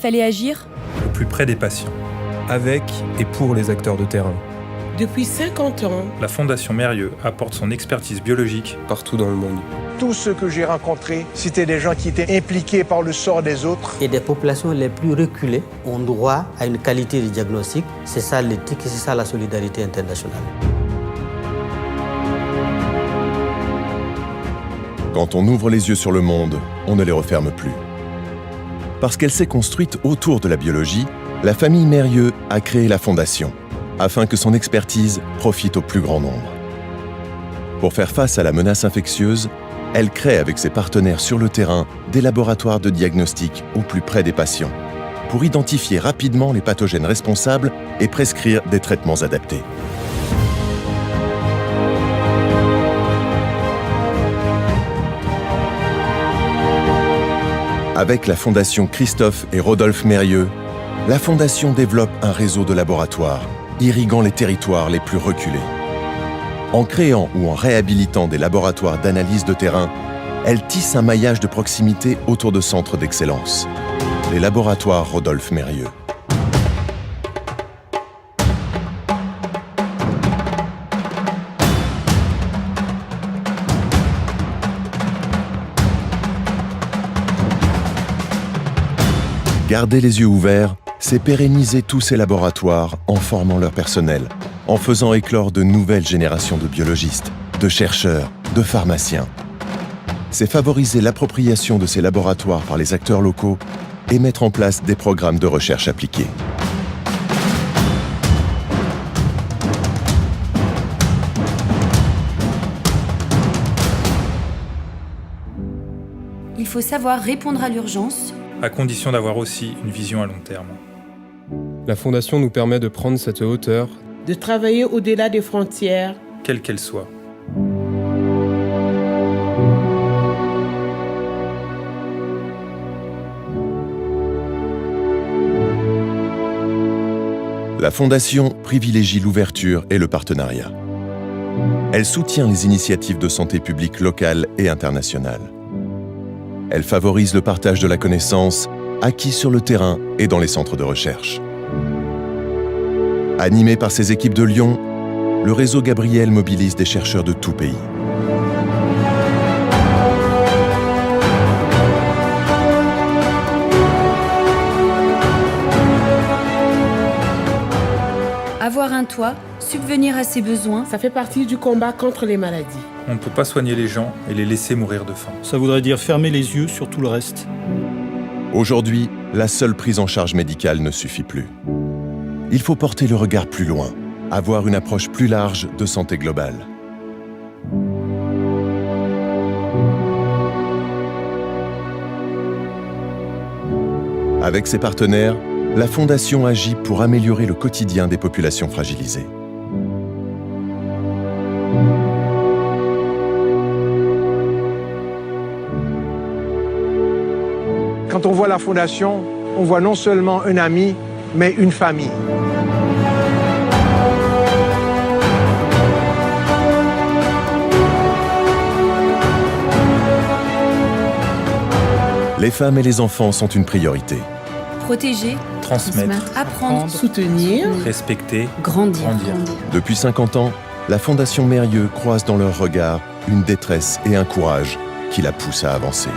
fallait agir au plus près des patients, avec et pour les acteurs de terrain. Depuis 50 ans, La Fondation Mérieux apporte son expertise biologique partout dans le monde. Tous ceux que j'ai rencontrés, c'était des gens qui étaient impliqués par le sort des autres. Et des populations les plus reculées ont droit à une qualité de diagnostic. C'est ça l'éthique et c'est ça la solidarité internationale. Quand on ouvre les yeux sur le monde, on ne les referme plus. Parce qu'elle s'est construite autour de la biologie, la famille Mérieux a créé la Fondation, afin que son expertise profite au plus grand nombre. Pour faire face à la menace infectieuse, elle crée avec ses partenaires sur le terrain des laboratoires de diagnostic au plus près des patients, pour identifier rapidement les pathogènes responsables et prescrire des traitements adaptés. Avec la Fondation Christophe et Rodolphe Mérieux, la Fondation développe un réseau de laboratoires, irriguant les territoires les plus reculés. En créant ou en réhabilitant des laboratoires d'analyse de terrain, elle tisse un maillage de proximité autour de centres d'excellence. Les laboratoires Rodolphe Mérieux. Garder les yeux ouverts, c'est pérenniser tous ces laboratoires en formant leur personnel, en faisant éclore de nouvelles générations de biologistes, de chercheurs, de pharmaciens. C'est favoriser l'appropriation de ces laboratoires par les acteurs locaux et mettre en place des programmes de recherche appliqués. Il faut savoir répondre à l'urgence, à condition d'avoir aussi une vision à long terme. La Fondation nous permet de prendre cette hauteur, de travailler au-delà des frontières, Quelle qu'elle soit. La Fondation privilégie l'ouverture et le partenariat. Elle soutient les initiatives de santé publique locales et internationales. Elle favorise le partage de la connaissance acquis sur le terrain et dans les centres de recherche. Animé par ses équipes de Lyon, le réseau Gabriel mobilise des chercheurs de tout pays. avoir un toit, subvenir à ses besoins. ça fait partie du combat contre les maladies. On ne peut pas soigner les gens et les laisser mourir de faim. Ça voudrait dire fermer les yeux sur tout le reste. Aujourd'hui, la seule prise en charge médicale ne suffit plus. Il faut porter le regard plus loin, avoir une approche plus large de santé globale. Avec ses partenaires, la Fondation agit pour améliorer le quotidien des populations fragilisées. Quand on voit la Fondation, on voit non seulement un ami, mais une famille. Les femmes et les enfants sont une priorité. Protéger, Transmettre, apprendre, Soutenir, respecter, grandir. Depuis 50 ans, la Fondation Mérieux croise dans leurs regards une détresse et un courage qui la poussent à avancer.